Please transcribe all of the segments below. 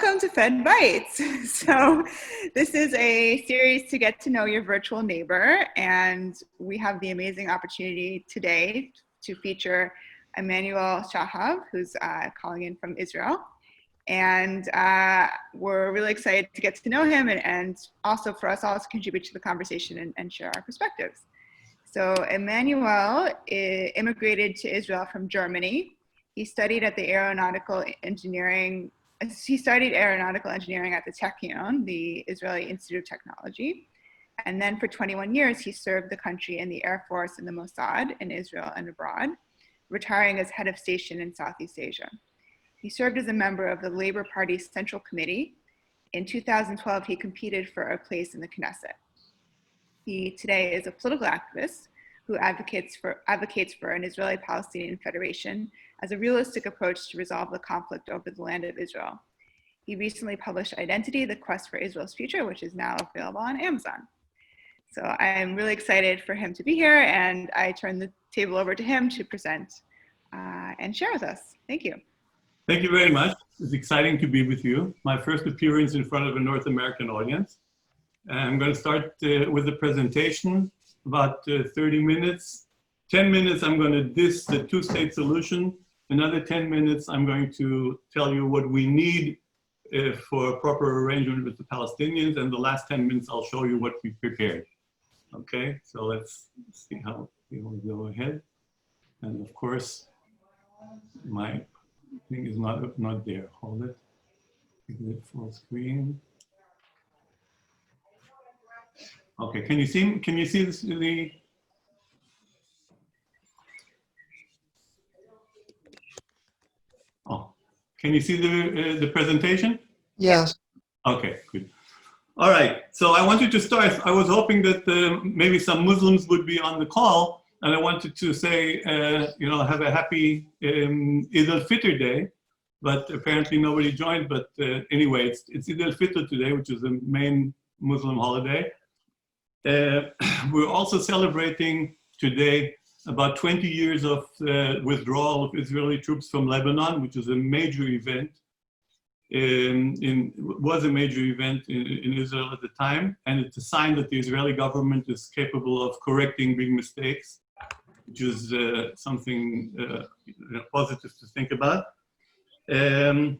Welcome to FEDBytes. So this is a series to get to know your virtual neighbor, and we have the amazing opportunity today to feature Emanuel Shahaf, who's calling in from Israel. And we're really excited to get to know him and also for us all to contribute to the conversation and share our perspectives. So Emanuel immigrated to Israel from Germany. He studied at the aeronautical engineering at the Technion, the Israeli Institute of Technology. And then for 21 years, he served the country in the Air Force and the Mossad in Israel and abroad, retiring as head of station in Southeast Asia. He served as a member of the Labour Party's Central Committee. In 2012, he competed for a place in the Knesset. He today is a political activist who advocates for an Israeli-Palestinian Federation as a realistic approach to resolve the conflict over the land of Israel. He recently published Identity, The Quest for Israel's Future, which is now available on Amazon. So I'm really excited for him to be here, and I turn the table over to him to present and share with us. Thank you. Thank you very much. It's exciting to be with you. My first appearance in front of a North American audience. I'm going to start with the presentation, about 30 minutes. 10 minutes, I'm going to diss the two-state solution. Another 10 minutes, I'm going to tell you what we need for a proper arrangement with the Palestinians. And the last 10 minutes, I'll show you what we prepared. Okay, so let's see how we will go ahead. And of course, my thing is not there. Hold it. Give it full screen. Okay, can you see this? Can you see the presentation? Yes. Okay, good. All right, so I wanted to start. I was hoping that maybe some Muslims would be on the call, and I wanted to say, have a happy Eid al-Fitr day, but apparently nobody joined. But anyway, it's Eid al-Fitr today, which is the main Muslim holiday. We're also celebrating today about 20 years of withdrawal of Israeli troops from Lebanon, which is a major event. Was a major event in Israel at the time, and it's a sign that the Israeli government is capable of correcting big mistakes, which is something positive to think about. And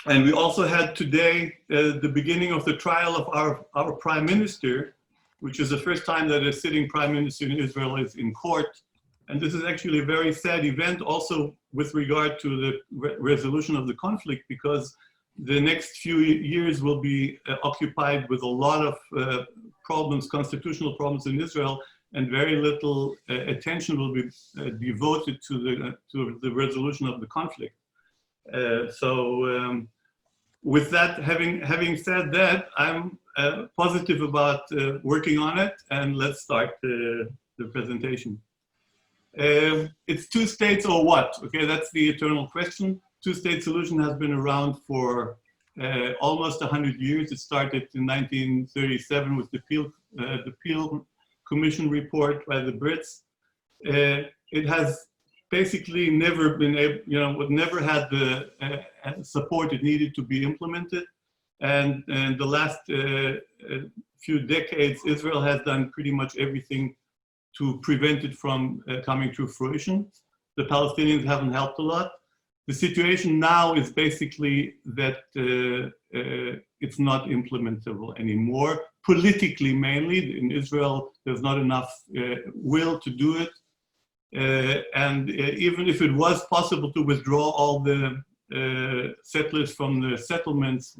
we also had today the beginning of the trial of our prime minister, which is the first time that a sitting prime minister in Israel is in court. And this is actually a very sad event also with regard to the resolution of the conflict, because the next few years will be occupied with a lot of problems, constitutional problems in Israel, and very little attention will be devoted to the resolution of the conflict. With that, having said that, I'm positive about working on it, and let's start the presentation. It's two states or what? Okay, that's the eternal question. Two-state solution has been around for almost 100 years. It started in 1937 with the Peel Commission report by the Brits. It has basically never been able, never had the support it needed to be implemented. And the last few decades, Israel has done pretty much everything to prevent it from coming to fruition. The Palestinians haven't helped a lot. The situation now is basically that it's not implementable anymore. Politically, mainly, in Israel, there's not enough will to do it. And even if it was possible to withdraw all the settlers from the settlements,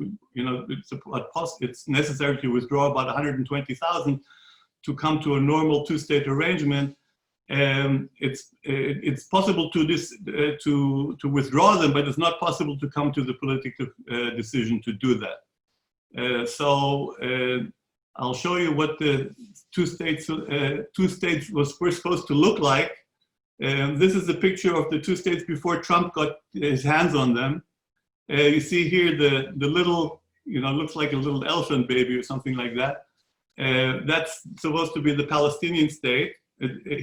it's necessary to withdraw about 120,000 to come to a normal two-state arrangement. It's possible to withdraw them, but it's not possible to come to the political decision to do that. I'll show you what the two states were supposed to look like. This is a picture of the two states before Trump got his hands on them. You see here the little, looks like a little elephant baby or something like that. That's supposed to be the Palestinian state.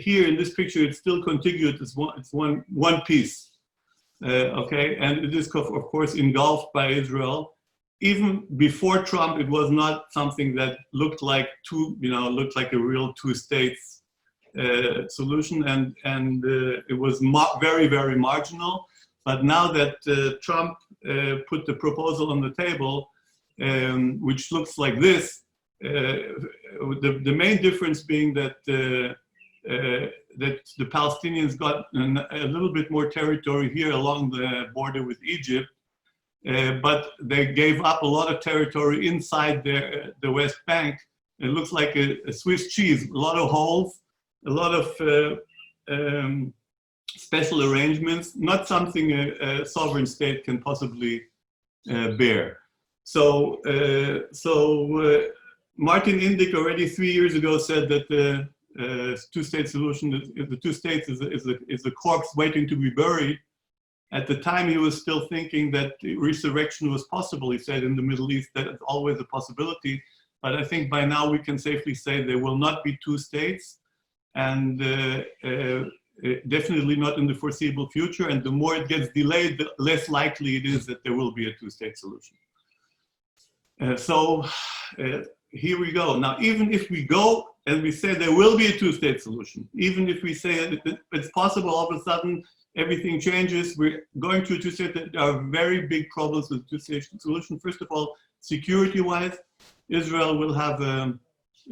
Here in this picture, it's still contiguous. It's one piece. Okay, and it is of course engulfed by Israel. even before Trump, it was not something that looked like looked like a real two states solution, and it was very, very marginal. But now that Trump put the proposal on the table, which looks like this, the main difference being that that the Palestinians got a little bit more territory here along the border with Egypt, but they gave up a lot of territory inside the West Bank. It looks like a Swiss cheese, a lot of holes, a lot of special arrangements, not something a sovereign state can possibly bear. So, Martin Indyk already 3 years ago said that the two-state solution, the two states is the corpse waiting to be buried. At the time, he was still thinking that resurrection was possible. He said in the Middle East that it's always a possibility. But I think by now we can safely say there will not be two states, and definitely not in the foreseeable future. And the more it gets delayed, the less likely it is that there will be a two-state solution. Here we go. Now, even if we go and we say there will be a two-state solution, even if we say that it's possible, all of a sudden everything changes, we're going to a two-state, there are very big problems with two-state solution. First of all, security-wise, Israel will have a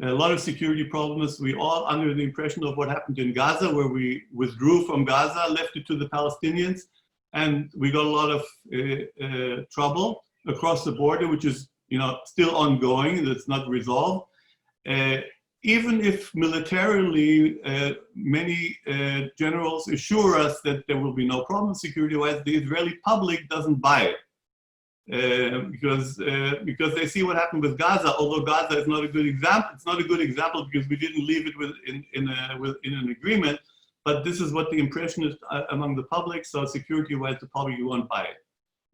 lot of security problems. We all under the impression of what happened in Gaza, where we withdrew from Gaza, left it to the Palestinians, and we got a lot of trouble across the border, which is still ongoing, that's not resolved. Even if militarily, many generals assure us that there will be no problem security-wise, the Israeli public doesn't buy it. Because they see what happened with Gaza, although Gaza is not a good example. It's not a good example because we didn't leave it in an agreement, but this is what the impression is among the public, so security-wise, the public won't buy it.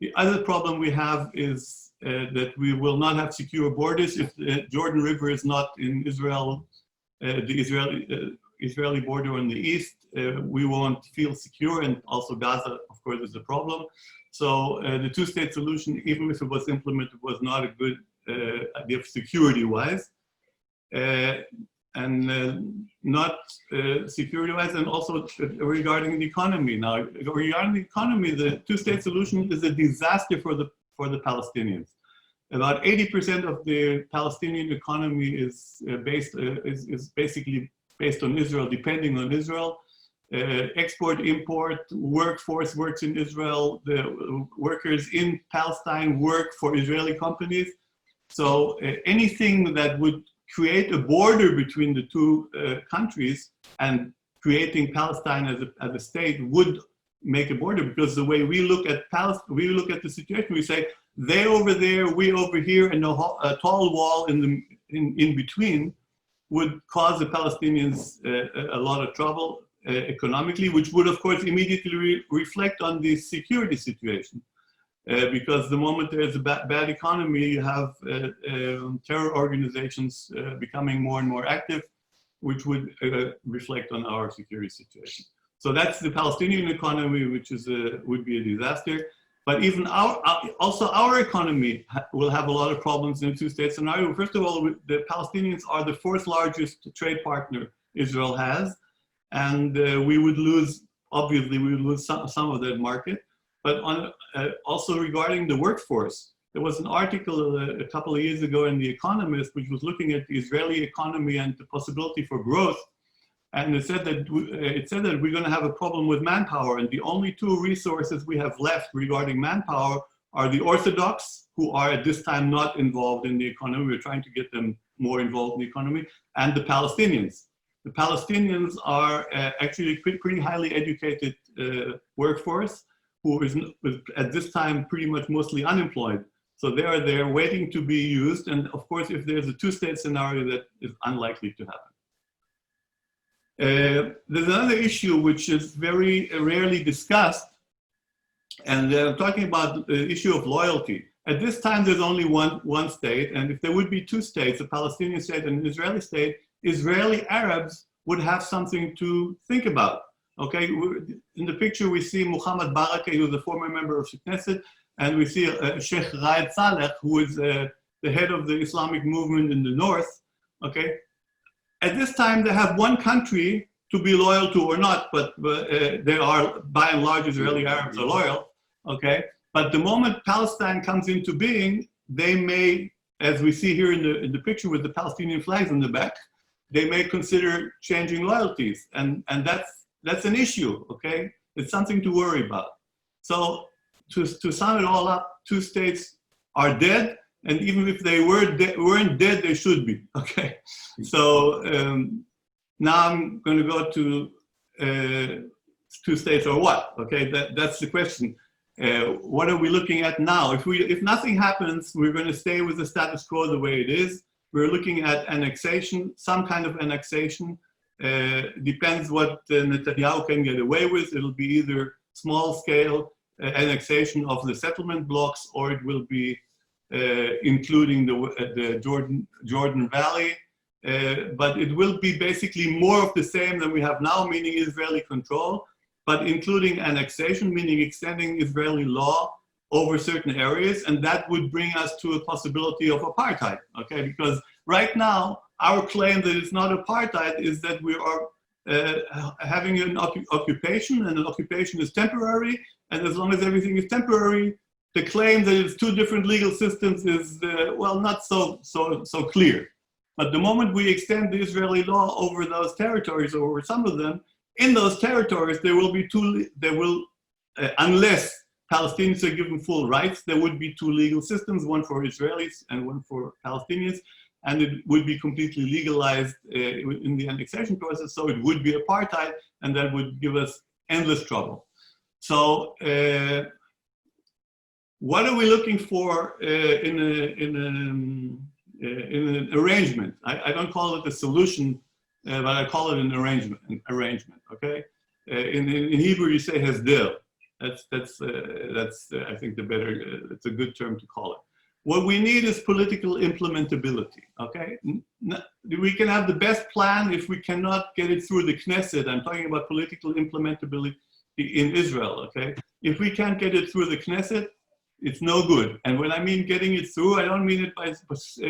The other problem we have is that we will not have secure borders if the Jordan River is not in Israel, the Israeli border on the east. We won't feel secure, and also Gaza, of course, is a problem. So the two-state solution, even if it was implemented, was not a good idea security-wise, and not security-wise, and also regarding the economy. Now, regarding the economy, the two-state solution is a disaster for the Palestinians. About 80% of the Palestinian economy is basically based on Israel, depending on Israel. Export, import, workforce works in Israel. The workers in Palestine work for Israeli companies. So anything that would create a border between the two countries and creating Palestine as a state would make a border, because the way we look at Palestine, we look at the situation, we say they over there, we over here, and a tall wall in between would cause the Palestinians a lot of trouble economically, which would of course immediately reflect on the security situation. Because the moment there's a bad economy, you have terror organizations becoming more and more active, which would reflect on our security situation. So that's the Palestinian economy, which is would be a disaster. But even also our economy will have a lot of problems in a two-state scenario. First of all, the Palestinians are the fourth largest trade partner Israel has, and we would lose, obviously, we would lose some of that market. But also regarding the workforce, there was an article a couple of years ago in The Economist, which was looking at the Israeli economy and the possibility for growth. And it said that we're going to have a problem with manpower, and the only two resources we have left regarding manpower are the Orthodox, who are at this time not involved in the economy. We're trying to get them more involved in the economy, and the Palestinians. The Palestinians are actually pretty highly educated workforce, who is at this time pretty much mostly unemployed. So they are there waiting to be used, and of course, if there's a two-state scenario, that is unlikely to happen. There's another issue which is very rarely discussed, and I'm talking about the issue of loyalty. At this time, there's only one state, and if there would be two states, a Palestinian state and an Israeli state, Israeli Arabs would have something to think about. Okay, in the picture we see Muhammad Barakeh, who's a former member of Knesset, and we see Sheikh Raed Saleh, who is the head of the Islamic movement in the north, okay? At this time, they have one country to be loyal to or not, but they are, by and large, Israeli Arabs are loyal, okay? But the moment Palestine comes into being, they may, as we see here in the picture with the Palestinian flags in the back, they may consider changing loyalties, and that's an issue, okay? It's something to worry about. So to sum it all up, two states are dead, and even if they weren't dead, they should be, okay? So now I'm going to go to two states or what, okay? That's the question. What are we looking at now? If nothing happens, we're going to stay with the status quo the way it is. We're looking at annexation, some kind of annexation. Depends what Netanyahu can get away with. It'll be either small-scale annexation of the settlement blocks, or it will be including the Jordan Valley. But it will be basically more of the same than we have now, meaning Israeli control, but including annexation, meaning extending Israeli law over certain areas, and that would bring us to a possibility of apartheid, okay? Because right now, our claim that it's not apartheid is that we are having an occupation, and an occupation is temporary, and as long as everything is temporary, the claim that it's two different legal systems is, well, not so clear. But the moment we extend the Israeli law over those territories, or over some of them, in those territories, there will be unless Palestinians are given full rights, there would be two legal systems, one for Israelis and one for Palestinians, and it would be completely legalized in the annexation process, so it would be apartheid, and that would give us endless trouble. So what are we looking for in an arrangement? I don't call it a solution, but I call it an arrangement, okay? In Hebrew, you say hesder. That's I think the better, it's a good term to call it. What we need is political implementability, okay? We can have the best plan if we cannot get it through the Knesset. I'm talking about political implementability in Israel, okay? If we can't get it through the Knesset, it's no good. And when I mean getting it through, I don't mean it by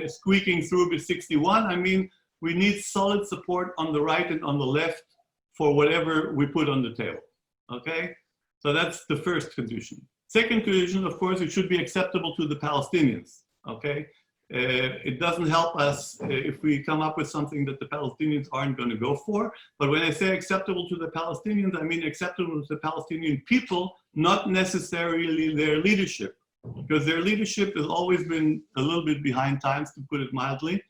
squeaking through with 61. I mean, we need solid support on the right and on the left for whatever we put on the table, okay? So that's the first condition. Second condition, of course, it should be acceptable to the Palestinians, okay? It doesn't help us if we come up with something that the Palestinians aren't going to go for. But when I say acceptable to the Palestinians, I mean acceptable to the Palestinian people, not necessarily their leadership, because their leadership has always been a little bit behind times, to put it mildly,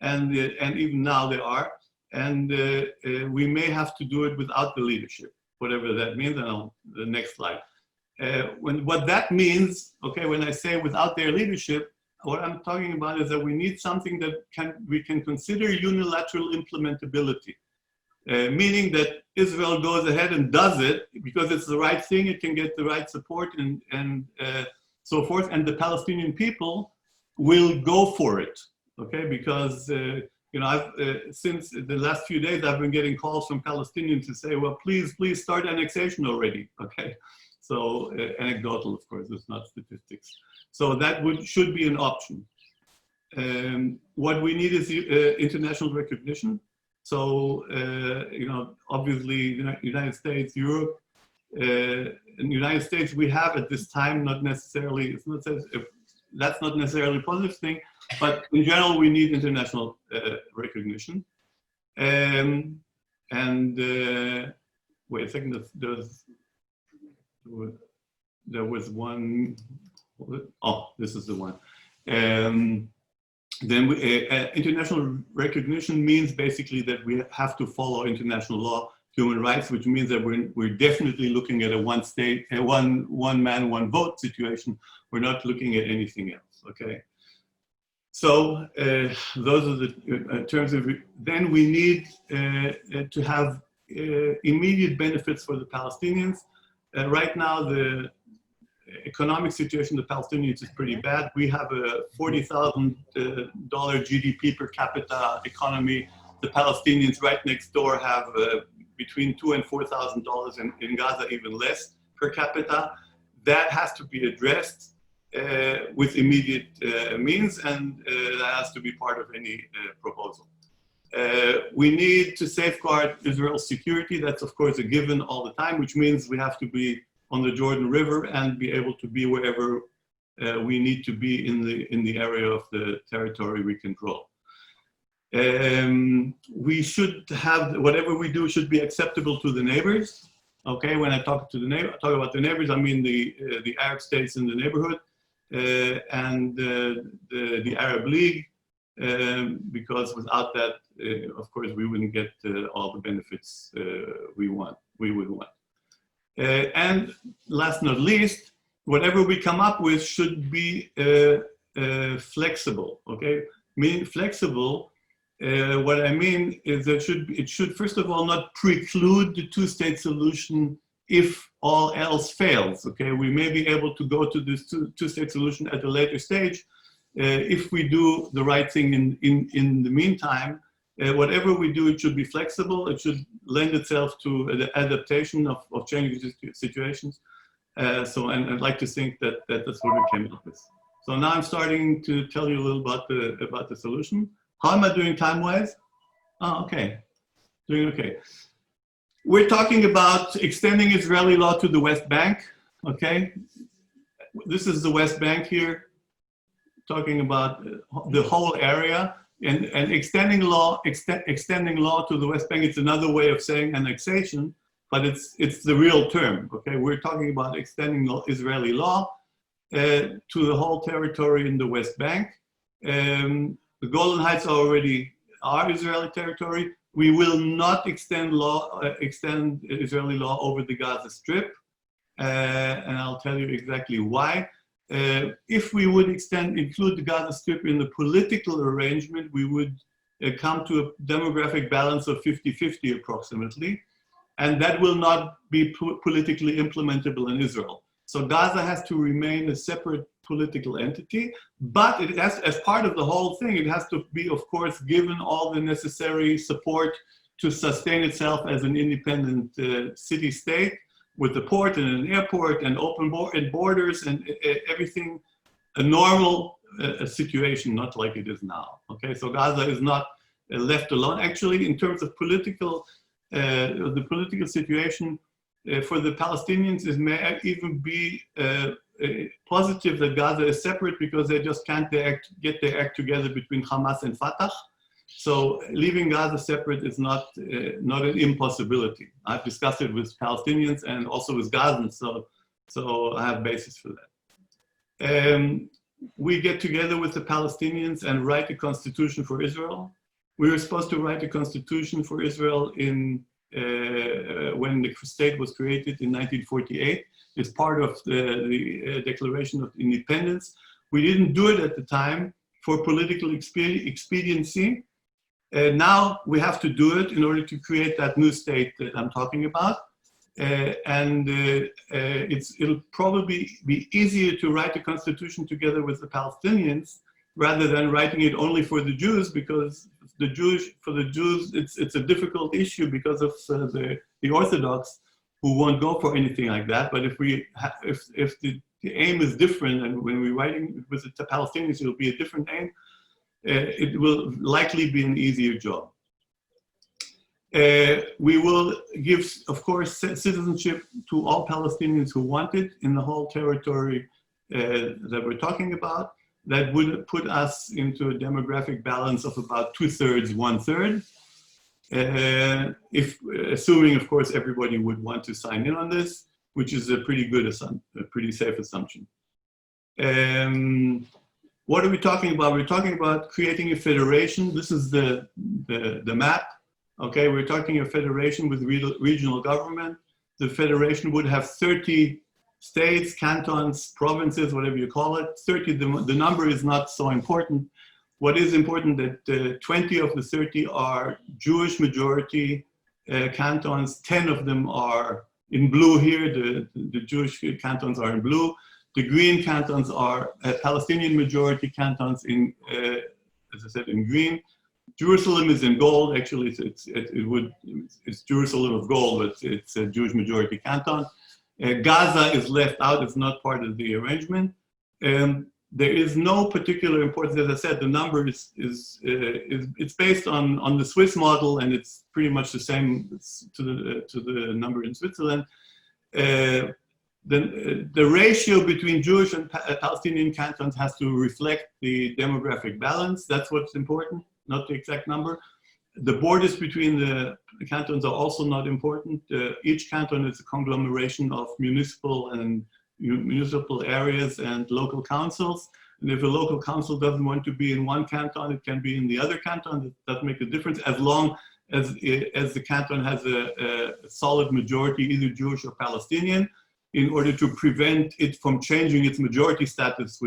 and even now they are. And we may have to do it without the leadership, whatever that means. And on the next slide. What that means, okay, when I say without their leadership, what I'm talking about is that we need something that we can consider unilateral implementability, meaning that Israel goes ahead and does it because it's the right thing, it can get the right support and so forth, and the Palestinian people will go for it, okay? Because you know, since the last few days, I've been getting calls from Palestinians to say, well, please start annexation already, okay? So anecdotal, of course, it's not statistics. So that should be an option. What we need is international recognition. So, you know, obviously, United States, Europe, in the United States, we have at this time, not necessarily, that's not necessarily a positive thing, but in general, we need international recognition. And wait a second, there was one. Oh, this is the one. Then international recognition means basically that we have to follow international law, human rights, which means that we're definitely looking at a one man, one vote situation. We're not looking at anything else, okay? So those are the terms of, then we need to have immediate benefits for the Palestinians. Right now, the economic situation of the Palestinians is pretty bad. We have a $40,000 GDP per capita economy. The Palestinians right next door have between $2,000 and $4,000, in Gaza even less per capita. That has to be addressed. with immediate means, and that has to be part of any proposal. We need to safeguard Israel's security. That's of course a given all the time, which means we have to be on the Jordan River and be able to be wherever we need to be in the area of the territory we control. We should have, whatever we do should be acceptable to the neighbors. Okay, when I talk about the neighbors, I mean the Arab states in the neighborhood and the Arab League, because without that, of course, we wouldn't get all the benefits we would want. And last not least, whatever we come up with should be flexible. Okay, meaning flexible. What I mean is that it should first of all not preclude the two-state solution if all else fails. Okay, we may be able to go to this two-state solution at a later stage if we do the right thing in the meantime. Whatever we do, it should be flexible. It should lend itself to the adaptation of changing situations. And I'd like to think that that's what we came up with. So now I'm starting to tell you a little about the solution. How am I doing time-wise? Oh, okay, doing okay. We're talking about extending Israeli law to the West Bank, okay? This is the West Bank here, talking about the whole area, and extending law to the West Bank. It's another way of saying annexation, but it's the real term, okay? We're talking about extending Israeli law to the whole territory in the West Bank. The Golan Heights already are Israeli territory. We will not extend Israeli law over the Gaza Strip, and I'll tell you exactly why. If we would include the Gaza Strip in the political arrangement, we would come to a demographic balance of 50-50 approximately, and that will not be politically implementable in Israel. So Gaza has to remain a separate political entity, but it has, as part of the whole thing, it has to be, of course, given all the necessary support to sustain itself as an independent city-state with a port and an airport and open borders and everything, a normal situation, not like it is now. Okay, so Gaza is not left alone. Actually, in terms of the political situation, for the Palestinians, it may even be positive that Gaza is separate because they just can't get their act together between Hamas and Fatah. So leaving Gaza separate is not an impossibility. I've discussed it with Palestinians and also with Gazans, so I have basis for that. We get together with the Palestinians and write a constitution for Israel. We were supposed to write a constitution for Israel when the state was created in 1948. It's part of the Declaration of Independence. We didn't do it at the time for political expediency. Now we have to do it in order to create that new state that I'm talking about. It'll probably be easier to write the constitution together with the Palestinians rather than writing it only for the Jews, because for the Jews, it's a difficult issue because of the Orthodox, who won't go for anything like that. But if the aim is different, and when we're writing with the Palestinians, it'll be a different aim, it will likely be an easier job. We will give, of course, citizenship to all Palestinians who want it in the whole territory that we're talking about. That would put us into a demographic balance of about 2/3, 1/3. Assuming, of course, everybody would want to sign in on this, which is a pretty good assumption, a pretty safe assumption. What are we talking about? We're talking about creating a federation. This is the map. Okay, we're talking a federation with regional government. The federation would have 30 states, cantons, provinces, whatever you call it. 30, the number is not so important. What is important that 20 of the 30 are Jewish majority cantons. 10 of them are in blue here. The Jewish cantons are in blue. The green cantons are Palestinian majority cantons in, as I said, in green. Jerusalem is in gold. Actually, it's Jerusalem of gold, but it's a Jewish majority canton. Gaza is left out. It's not part of the arrangement. There is no particular importance. As I said, the number it's based on the Swiss model, and it's pretty much the same to the number in Switzerland. The ratio between Jewish and Palestinian cantons has to reflect the demographic balance. That's what's important, not the exact number. The borders between the cantons are also not important. Each canton is a conglomeration of municipal areas and local councils. And if a local council doesn't want to be in one canton, it can be in the other canton. It doesn't make a difference as long as the canton has a solid majority, either Jewish or Palestinian, in order to prevent it from changing its majority status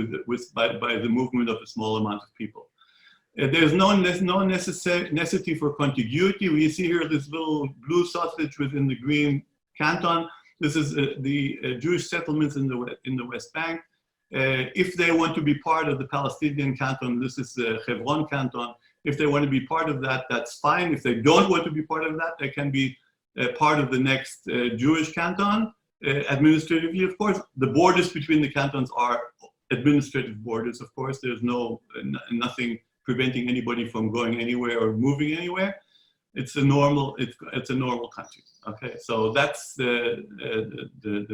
by the movement of a small amount of people. There's no necessity for contiguity. We see here this little blue sausage within the green canton. This is the Jewish settlements in the West Bank. If they want to be part of the Palestinian canton, this is the Hebron canton. If they want to be part of that, that's fine. If they don't want to be part of that, they can be part of the next Jewish canton. Administratively, of course, the borders between the cantons are administrative borders. Of course, there's nothing preventing anybody from going anywhere or moving anywhere. It's a normal country. Okay, so that's the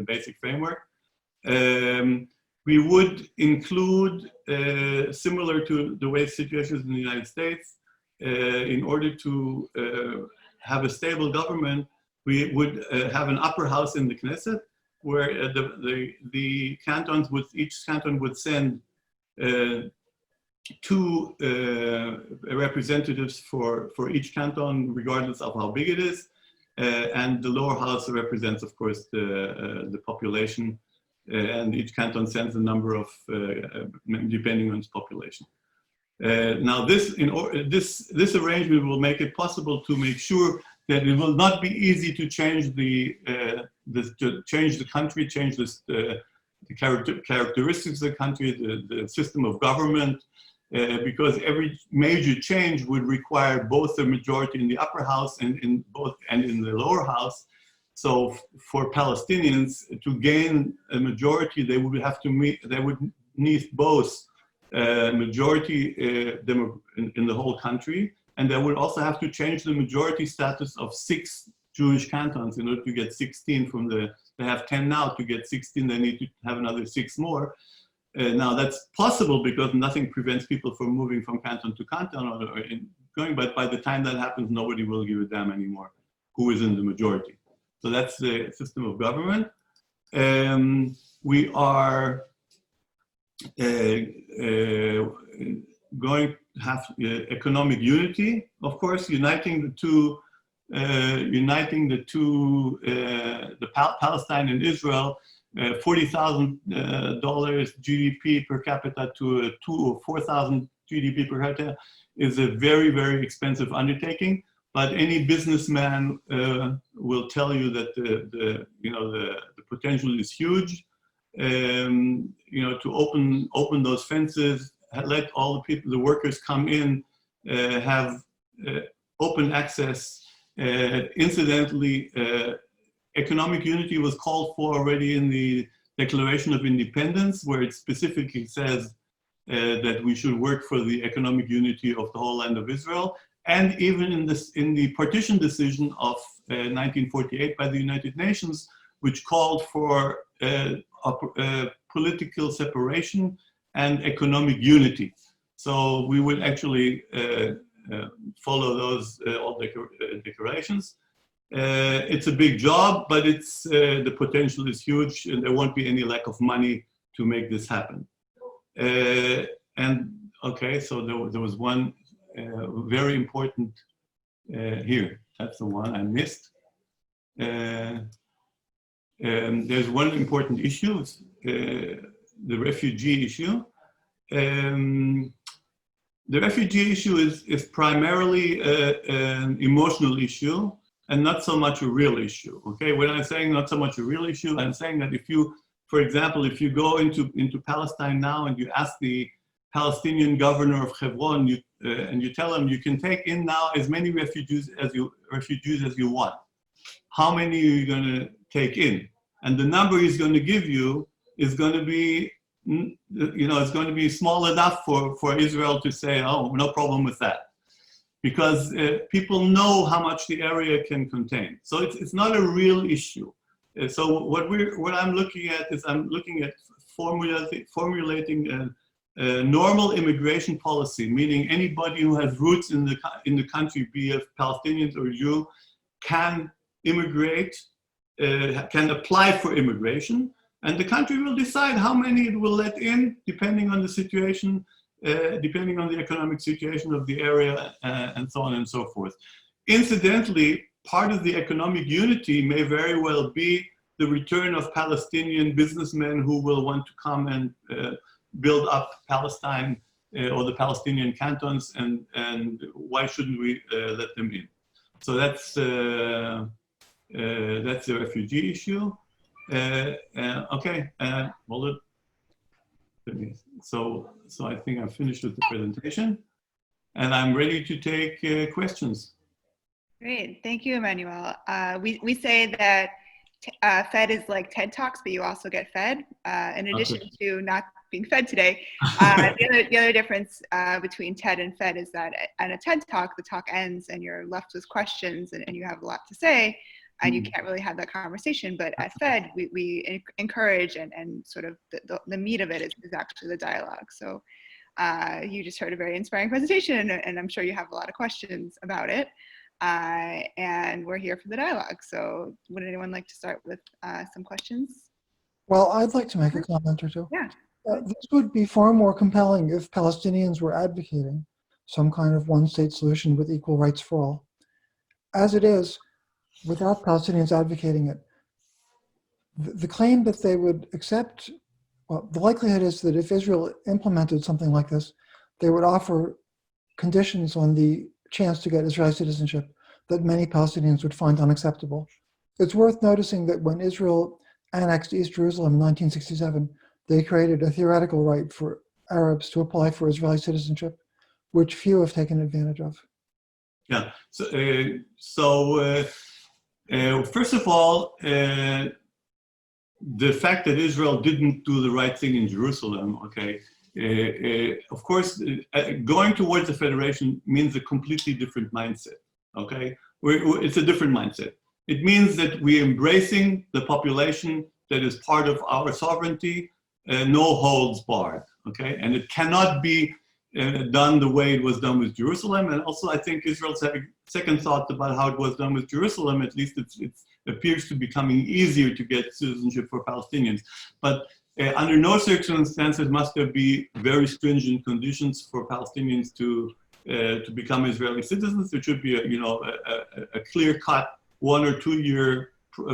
basic framework. We would include, similar to the way situations in the United States, in order to have a stable government, we would have an upper house in the Knesset, where the cantons each canton would send two representatives for each canton, regardless of how big it is, and the lower house represents, of course, the population, and each canton sends a number of depending on its population. Now, this arrangement will make it possible to make sure that it will not be easy to change the country, change the characteristics of the country, the system of government, because every major change would require both a majority in the upper house and in the lower house. So for Palestinians to gain a majority, they would need both majority in the whole country, and they would also have to change the majority status of 6 Jewish cantons in order to get 16 from they have 10 now. To get 16, they need to have another 6 more. Now that's possible because nothing prevents people from moving from canton to canton or going, but by the time that happens, nobody will give a damn anymore who is in the majority. So that's the system of government. We are going to have economic unity, of course, uniting the two, Palestine and Israel. $40,000 GDP per capita to a $2,000 or $4,000 GDP per capita is a very, very expensive undertaking. But any businessman will tell you that the potential is huge. To open those fences, let all the people, the workers come in, have open access. Incidentally, economic unity was called for already in the Declaration of Independence, where it specifically says that we should work for the economic unity of the whole land of Israel. And even in the partition decision of 1948 by the United Nations, which called for political separation and economic unity. So we would actually follow those all declarations. It's a big job, but the potential is huge, and there won't be any lack of money to make this happen. And okay, so there was one very important here. That's the one I missed. There's one important issue, it's, the refugee issue. The refugee issue is primarily an emotional issue and not so much a real issue. Okay, when I'm saying not so much a real issue, I'm saying that if you, for example, if you go into Palestine now and you ask the Palestinian governor of Hebron, and you tell them you can take in now as many refugees as you want. How many are you going to take in? And the number he's going to give you is going to be is going to be small enough for Israel to say, oh, no problem with that. Because people know how much the area can contain. So it's not a real issue. So what I'm looking at is I'm looking at formulating a normal immigration policy, meaning anybody who has roots in the country, be it Palestinians or Jew, can immigrate, can apply for immigration, and the country will decide how many it will let in, depending on the situation, depending on the economic situation of the area, and so on and so forth. Incidentally, part of the economic unity may very well be the return of Palestinian businessmen who will want to come and build up Palestine or the Palestinian cantons, and why shouldn't we let them in? So that's the refugee issue. Okay, hold it. So I think I'm finished with the presentation, and I'm ready to take questions. Great, thank you, Emanuel. We say that Fed is like TED Talks, but you also get fed. In addition to not being fed today, the other difference between TED and Fed is that at a TED Talk, the talk ends and you're left with questions and you have a lot to say, and you can't really have that conversation. But at Fed, we encourage, and sort of the meat of it is actually the dialogue. So you just heard a very inspiring presentation, and I'm sure you have a lot of questions about it. And we're here for the dialogue. So would anyone like to start with some questions? Well, I'd like to make a comment or two. Yeah. This would be far more compelling if Palestinians were advocating some kind of one-state solution with equal rights for all. As it is, without Palestinians advocating it, the claim that they would accept, well, the likelihood is that if Israel implemented something like this, they would offer conditions on the chance to get Israeli citizenship that many Palestinians would find unacceptable. It's worth noticing that when Israel annexed East Jerusalem in 1967, they created a theoretical right for Arabs to apply for Israeli citizenship, which few have taken advantage of. Yeah, first of all, the fact that Israel didn't do the right thing in Jerusalem, okay, of course, going towards the federation means a completely different mindset, okay? It's a different mindset. It means that we're embracing the population that is part of our sovereignty, no holds barred, okay? And it cannot be done the way it was done with Jerusalem. And also, I think Israel's having second thoughts about how it was done with Jerusalem. At least it appears to be becoming easier to get citizenship for Palestinians. But under no circumstances must there be very stringent conditions for Palestinians to become Israeli citizens. There should be a clear-cut 1 or 2 year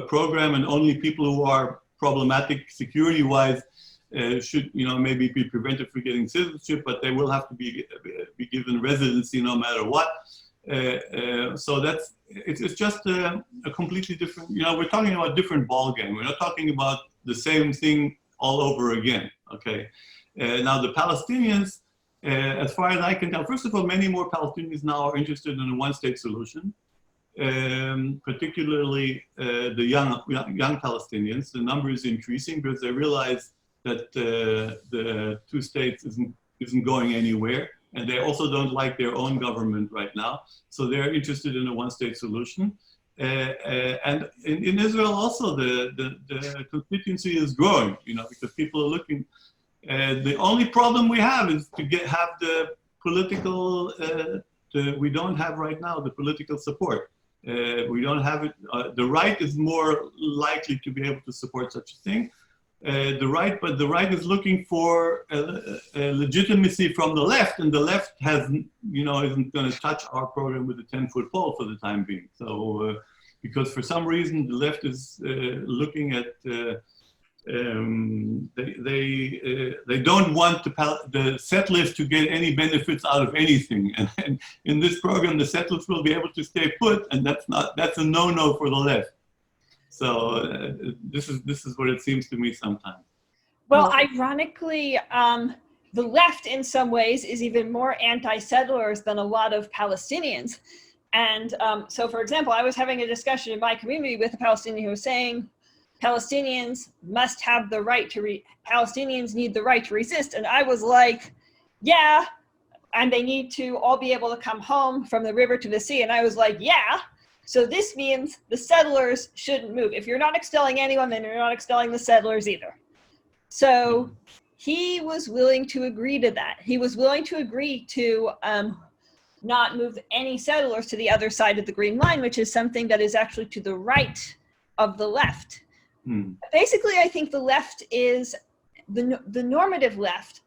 program, and only people who are problematic security-wise should maybe be prevented from getting citizenship, but they will have to be given residency no matter what. So it's just a completely different. We're talking about a different ball game. We're not talking about the same thing all over again. Okay. Now the Palestinians, as far as I can tell, first of all, many more Palestinians now are interested in a one-state solution. Particularly the young Palestinians. The number is increasing because they realize that the two states isn't going anywhere, and they also don't like their own government right now. So they're interested in a one-state solution. And in Israel also, the constituency is growing, because people are looking. The only problem we have is to have the political. We don't have right now the political support. We don't have it. The right is more likely to be able to support such a thing. But the right is looking for legitimacy from the left, and the left isn't going to touch our program with a 10-foot pole for the time being. So, because for some reason the left is looking at they don't want the settlers to get any benefits out of anything, and in this program the settlers will be able to stay put, and that's a no-no for the left. So this is what it seems to me sometimes. Well, ironically, the left in some ways is even more anti-settlers than a lot of Palestinians. And so, for example, I was having a discussion in my community with a Palestinian who was saying, Palestinians must have the right to, Palestinians need the right to resist. And I was like, yeah, and they need to all be able to come home from the river to the sea. And I was like, yeah, so this means the settlers shouldn't move. If you're not expelling anyone, then you're not expelling the settlers either. So he was willing to agree to that. He was willing to agree to not move any settlers to the other side of the Green Line, which is something that is actually to the right of the left. Basically, I think the left is, the normative left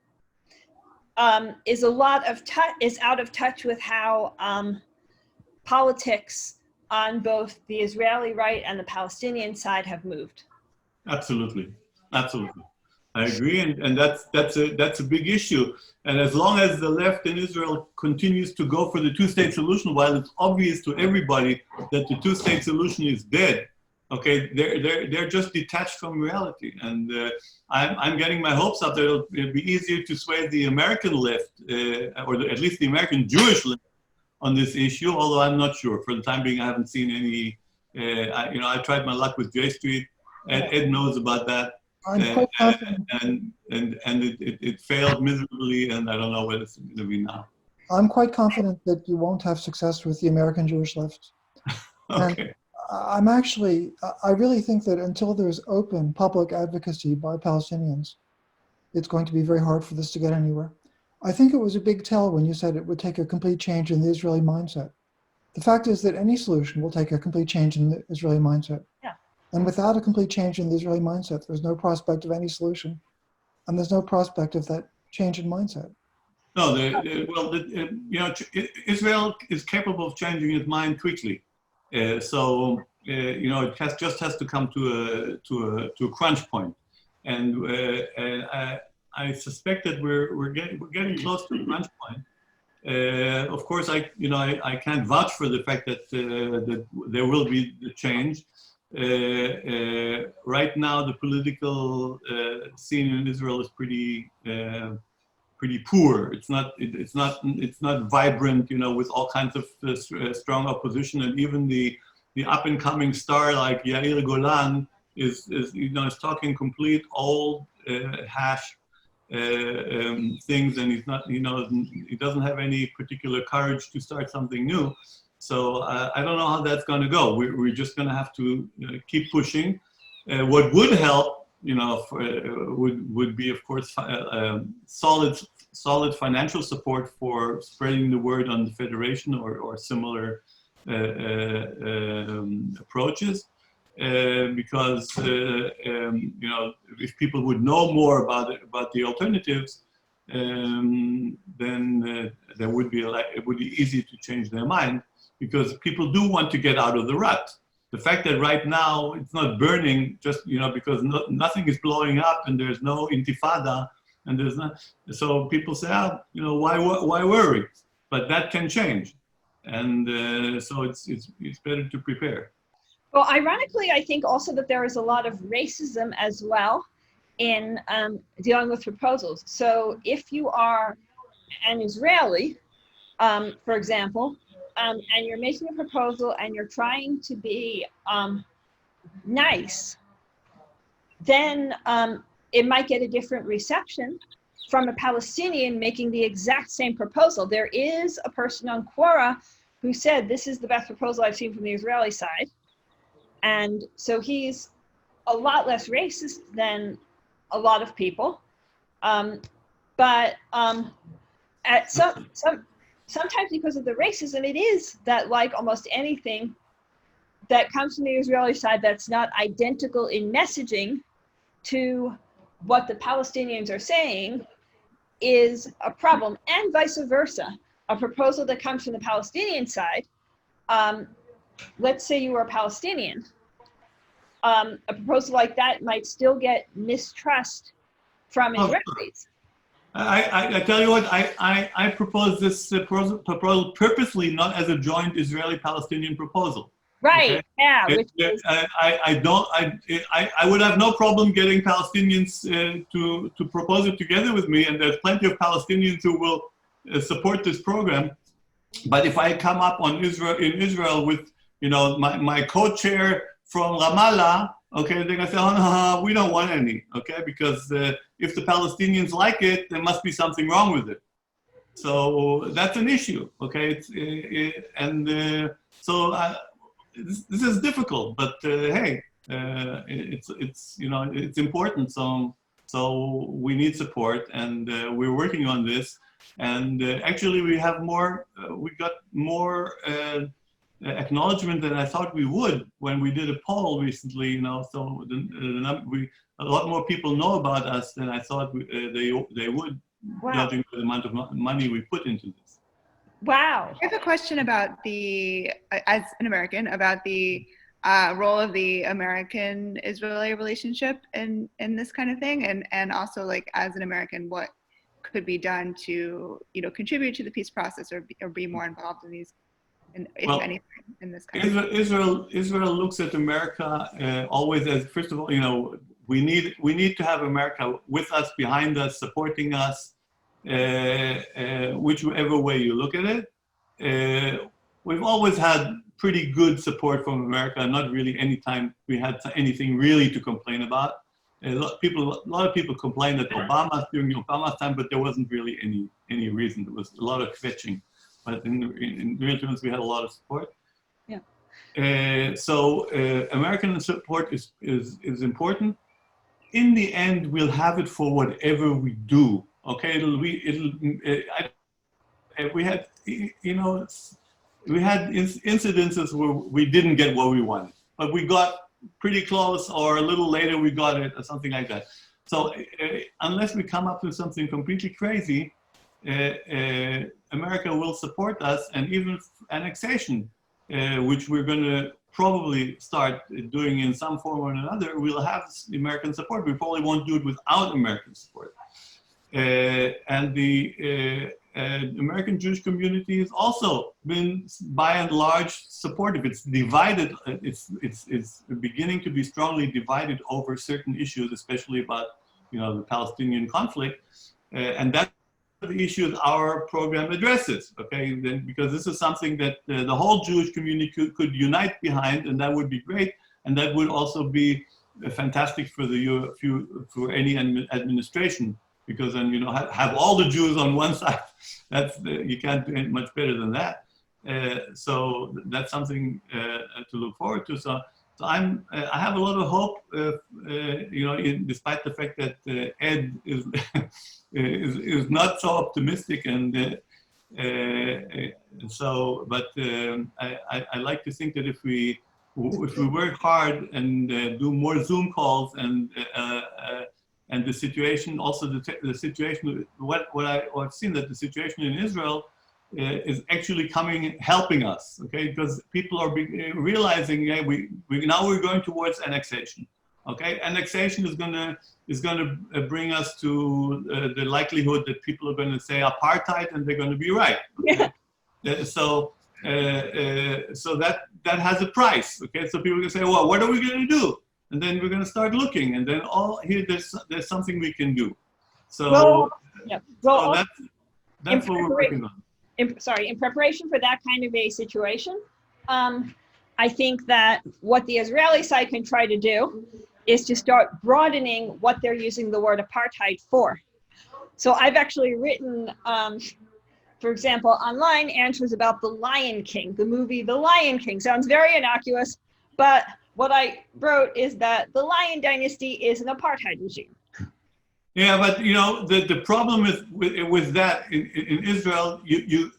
is out of touch with how politics on both the Israeli right and the Palestinian side have moved. Absolutely, absolutely. I agree, and that's a big issue. And as long as the left in Israel continues to go for the two-state solution, while it's obvious to everybody that the two-state solution is dead, okay, they're just detached from reality. And I'm getting my hopes up that it'll be easier to sway the American left, or at least the American Jewish left, on this issue. Although I'm not sure. For the time being, I haven't seen any. I tried my luck with J Street. Ed knows about that. I'm quite confident. And it failed miserably, and I don't know what it's going to be now. I'm quite confident that you won't have success with the American Jewish left. Okay. And I really think that until there's open public advocacy by Palestinians, it's going to be very hard for this to get anywhere. I think it was a big tell when you said it would take a complete change in the Israeli mindset. The fact is that any solution will take a complete change in the Israeli mindset. Yeah. And without a complete change in the Israeli mindset, there's no prospect of any solution. And there's no prospect of that change in mindset. No, Israel is capable of changing its mind quickly. It just has to come to a crunch point. And I suspect that we're getting close to a crunch point. Of course, I can't vouch for the fact that that there will be the change. Right now, the political scene in Israel is pretty poor. It's not vibrant, with all kinds of strong opposition, and even the up and coming star like Yair Golan is talking complete old hash things, and he doesn't have any particular courage to start something new. So I don't know how that's going to go. We're just going to have to keep pushing. What would help, would be, of course, solid financial support for spreading the word on the federation or similar approaches. Because if people would know more about the alternatives, then it would be easy to change their mind, because people do want to get out of the rut. The fact that right now it's not burning just because nothing is blowing up and there's no intifada and there's not, so people say, why worry? But that can change, and so it's better to prepare. Well, ironically, I think also that there is a lot of racism as well in dealing with proposals. So if you are an Israeli, for example, and you're making a proposal and you're trying to be nice, then it might get a different reception from a Palestinian making the exact same proposal. There is a person on Quora who said, this is the best proposal I've seen from the Israeli side. And so he's a lot less racist than a lot of people. But at sometimes because of the racism, it is that, like almost anything that comes from the Israeli side that's not identical in messaging to what the Palestinians are saying is a problem, and vice versa. A proposal that comes from the Palestinian side, let's say you were a Palestinian, a proposal like that might still get mistrust from Israelis. I tell you what, I propose this proposal purposely not as a joint Israeli-Palestinian proposal. Right. Okay? Yeah. Which is, I would have no problem getting Palestinians to propose it together with me, and there's plenty of Palestinians who will support this program. But if I come up in Israel with my co-chair from Ramallah, okay, they're going to say, oh, no, we don't want any, okay, because if the Palestinians like it, there must be something wrong with it. So that's an issue, okay? This is difficult, but hey, it's you know, it's important. So we need support, and we're working on this. And actually, we have more. We got more acknowledgement than I thought we would when we did a poll recently. You know, so a lot more people know about us than I thought they would. Wow. Judging by the amount of money we put into this. Wow. I have a question about as an American, about the role of the American-Israeli relationship in this kind of thing, and also, like, as an American, what could be done to, you know, contribute to the peace process or be more involved in these, if anything, in this kind of thing. Israel looks at America always as, first of all, you know, we need to have America with us, behind us, supporting us, whichever way you look at it. We've always had pretty good support from America. Not really any time we had anything really to complain about. A lot of people complained that during Obama's time, but there wasn't really any reason. There was a lot of fetching, but in real terms, we had a lot of support. Yeah. So American support is important. In the end, we'll have it for whatever we do. Okay, we had, you know, we had incidences where we didn't get what we wanted, but we got pretty close, or a little later we got it, or something like that. So unless we come up with something completely crazy, America will support us, and even annexation, which we're going to probably start doing in some form or another, we'll have American support. We probably won't do it without American support. And the American Jewish community has also been, by and large, supportive. It's divided. It's beginning to be strongly divided over certain issues, especially about, you know, the Palestinian conflict, and that's the issues our program addresses. Okay, then, because this is something that the whole Jewish community could unite behind, and that would be great, and that would also be fantastic for for any administration. Because then, you know, have all the Jews on one side. You can't do much better than that. So that's something to look forward to. So I have a lot of hope. You know, despite the fact that Ed is not so optimistic, and so. But I like to think that if we work hard and do more Zoom calls, and the situation, also the situation, what I've seen, that the situation in Israel is actually helping us, okay? Because people are realizing, yeah, now we're going towards annexation, okay? Annexation is gonna bring us to the likelihood that people are going to say apartheid, and they're going to be right. Okay? Yeah. So that has a price, okay? So people are going to say, well, what are we going to do? And then we're going to start looking, and then there's something we can do. So, so that's what we're working on. In preparation for that kind of a situation, I think that what the Israeli side can try to do is to start broadening what they're using the word apartheid for. So I've actually written, for example, online answers about The Lion King, the movie The Lion King. Sounds very innocuous, but what I wrote is that the Lion dynasty is an apartheid regime. Yeah, but you know, the problem is with that in Israel, you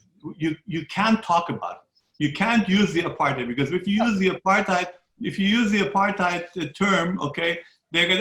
can't talk about it. You can't use the apartheid, because if you use the apartheid term, okay, they go,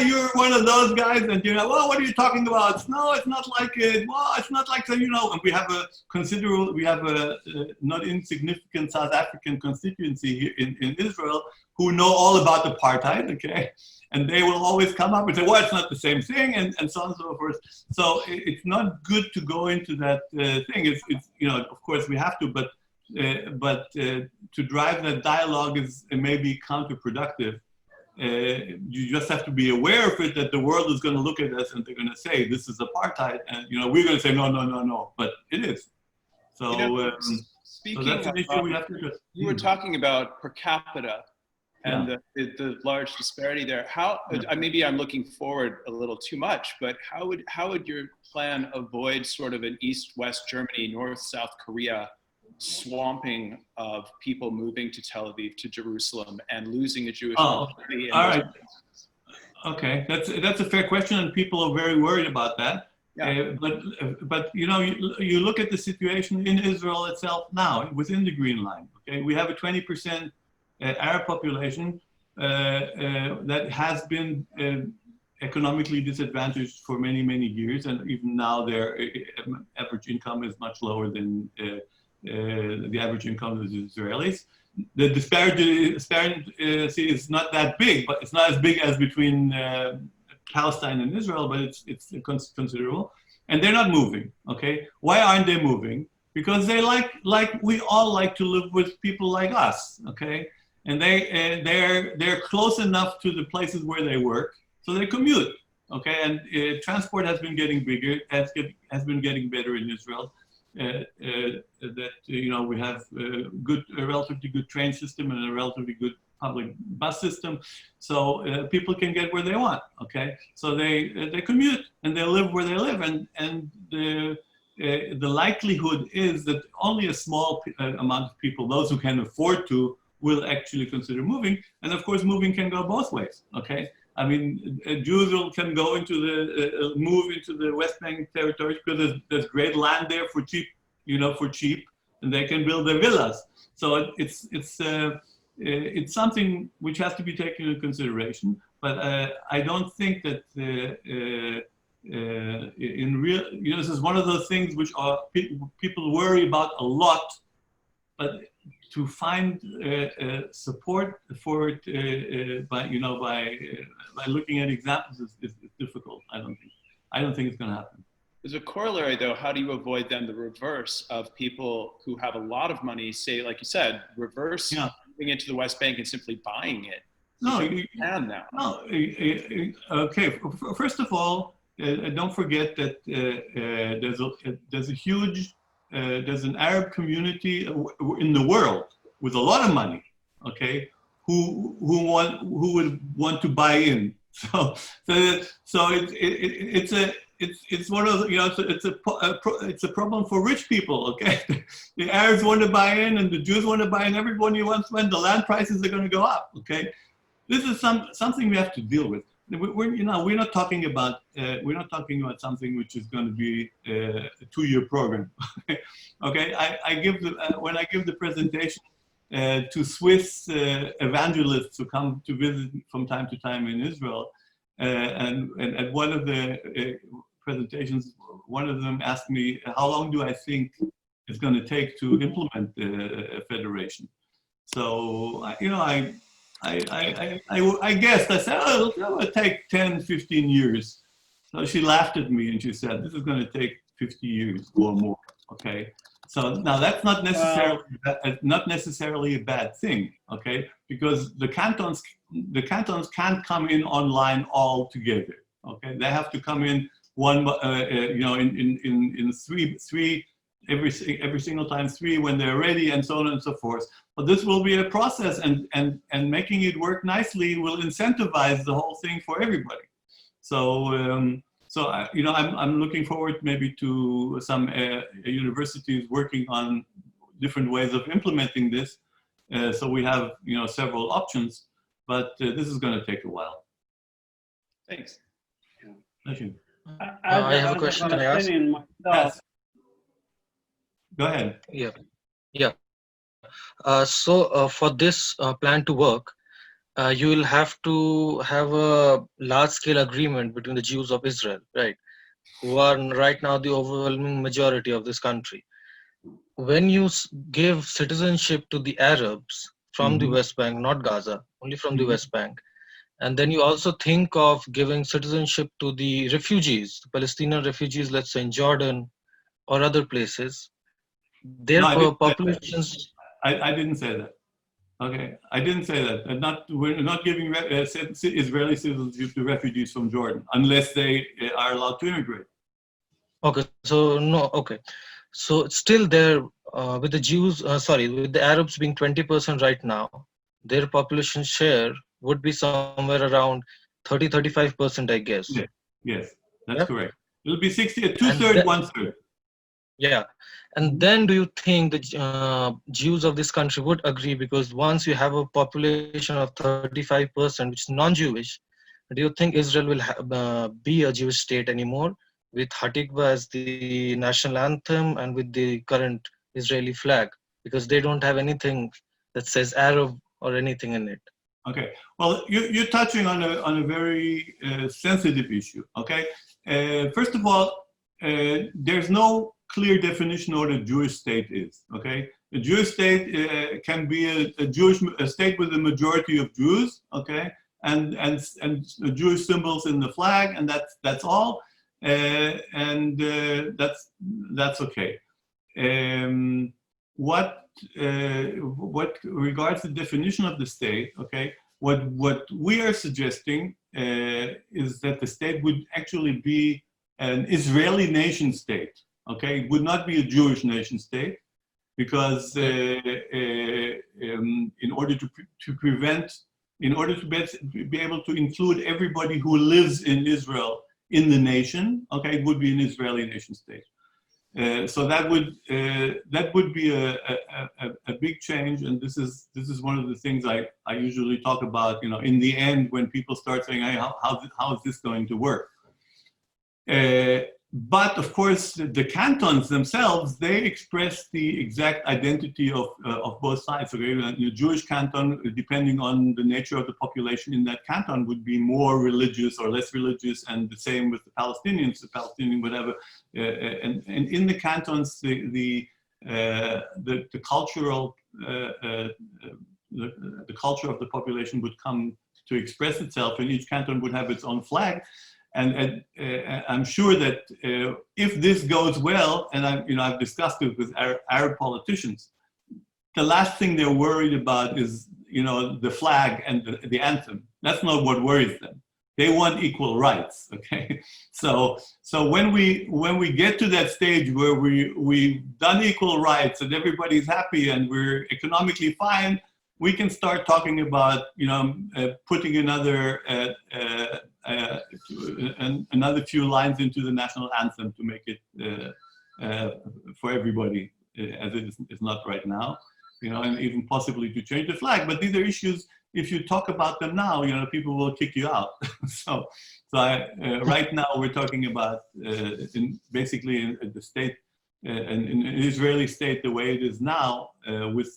you're one of those guys, and you're like, well, what are you talking about? No, it's not like it. Well, it's not like, you know. And we have a not insignificant South African constituency here in Israel who know all about apartheid, okay? And they will always come up and say, well, it's not the same thing, and so on and so forth. So it's not good to go into that thing. It's you know, of course we have to, but to drive that dialogue is maybe counterproductive. You just have to be aware of it, that the world is going to look at us and they're going to say this is apartheid, and you know, we're going to say no, but it is. So, speaking so that's an issue we have to address. You were talking about per capita and the large disparity there. How maybe I'm looking forward a little too much, but how would your plan avoid sort of an East-West Germany, North-South Korea swamping of people moving to Tel Aviv, to Jerusalem, and losing a Jewish community? All right. Okay, that's a fair question, and people are very worried about that. Yeah. But you know, you look at the situation in Israel itself now, within the Green Line. Okay, we have a 20% Arab population that has been economically disadvantaged for many, many years, and even now their average income is much lower than the average income of the Israelis. The disparity is not that big, but it's not as big as between Palestine and Israel, but it's considerable. And they're not moving, okay? Why aren't they moving? Because they like we all like to live with people like us, okay? And they're close enough to the places where they work, so they commute, okay? And transport has been getting bigger, has been getting better in Israel. That you know, we have a relatively good train system and a relatively good public bus system, so people can get where they want. Okay, so they commute and they live where they live, and the likelihood is that only a small amount of people, those who can afford to, will actually consider moving. And of course, moving can go both ways. Okay. I mean, Jews can go into move into the West Bank territory because there's great land there for cheap, you know, and they can build their villas. So it's something which has to be taken into consideration. But I don't think that in real, you know, this is one of those things which are people worry about a lot, but to find support for it by looking at examples is difficult. I don't think it's going to happen. As a corollary, though, how do you avoid then the reverse of people who have a lot of money, say, like you said, moving into the West Bank and simply buying it? No, you can now. No. Okay. First of all, don't forget that there's an Arab community in the world with a lot of money, okay, who would want to buy in. So it's one of the, you know, it's a problem for rich people, okay. The Arabs want to buy in, and the Jews want to buy in. Everybody wants to, when the land prices are going to go up, okay. This is something we have to deal with. We're not talking about something which is going to be a 2-year program. Okay, when I give the presentation to Swiss evangelists who come to visit from time to time in Israel, and at one of the presentations, one of them asked me, "How long do I think it's going to take to implement a federation?" So I guessed. I said, "Oh, it'll take 10, 15 years." So she laughed at me and she said, "This is going to take 50 years or more." Okay. So now that's not necessarily a bad thing. Okay, because the cantons can't come in online all together. Okay, they have to come in in three every single time, 3 when they're ready, and so on and so forth. But this will be a process, and making it work nicely will incentivize the whole thing for everybody. So I'm looking forward maybe to some universities working on different ways of implementing this. So we have several options, but this is going to take a while. Thanks. Thank you. I have a question. Can I ask? Yes. Go ahead. Yeah. So for this plan to work, you will have to have a large-scale agreement between the Jews of Israel, right, who are right now the overwhelming majority of this country. When you give citizenship to the Arabs from the West Bank, not Gaza, only from the West Bank, and then you also think of giving citizenship to the refugees, the Palestinian refugees, let's say in Jordan or other places, their populations... I didn't say that. Okay, I didn't say that. We're not giving Israeli citizenship to refugees from Jordan unless they are allowed to immigrate. Okay, so no. Okay, so still there with the Jews. With the Arabs being 20% right now, their population share would be somewhere around 30-35%, I guess. Yes, yes, that's Yeah. correct. It'll be 60, And two-thirds, then, one-third. yeah, and then do you think the Jews of this country would agree? Because once you have a population of 35%, which is non-Jewish, do you think Israel will be a Jewish state anymore with Hatikva as the national anthem and with the current Israeli flag? Because they don't have anything that says Arab or anything in it. Okay. Well, you're touching on a very sensitive issue. Okay. First of all, there's no clear definition of what a Jewish state is. Okay. A Jewish state can be a state with a majority of Jews. Okay. And Jewish symbols in the flag, and that's all. That's okay. What regards the definition of the state, okay, what we are suggesting is that the state would actually be an Israeli nation state, okay? It would not be a Jewish nation state, because in order to be able to include everybody who lives in Israel in the nation, okay, it would be an Israeli nation state. So that would be a big change, and this is one of the things I usually talk about. You know, in the end, when people start saying, "Hey, how is this going to work?" But of course, the cantons themselves, they express the exact identity of both sides. Okay, the Jewish canton, depending on the nature of the population in that canton, would be more religious or less religious, and the same with the Palestinians, whatever. And in the cantons, the cultural the culture of the population would come to express itself, and each canton would have its own flag. And I'm sure that if this goes well, and I've discussed it with Arab politicians, the last thing they're worried about is the flag and the anthem. That's not what worries them. They want equal rights. Okay, so when we get to that stage where we've done equal rights and everybody's happy and we're economically fine, we can start talking about putting another few lines into the national anthem to make it for everybody, as it is not right now, and even possibly to change the flag. But these are issues, if you talk about them now, people will kick you out. so right now we're talking about basically in the state, in an Israeli state the way it is now, with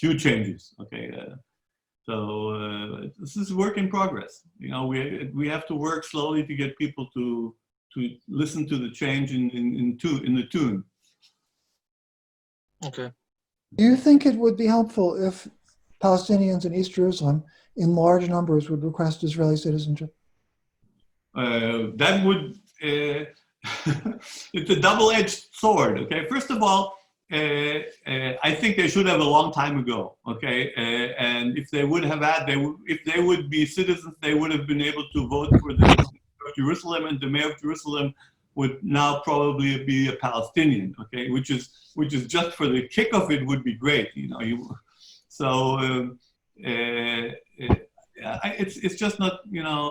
few changes. Okay. So this is work in progress. We have to work slowly to get people to listen to the change in the tune. Okay. Do you think it would be helpful if Palestinians in East Jerusalem in large numbers would request Israeli citizenship? That would, it's a double-edged sword, okay? First of all, I think they should have a long time ago, okay? And if they would have had, if they would be citizens, they would have been able to vote for the mayor of Jerusalem, and the mayor of Jerusalem would now probably be a Palestinian, okay? Which is just for the kick of it would be great, it's just not,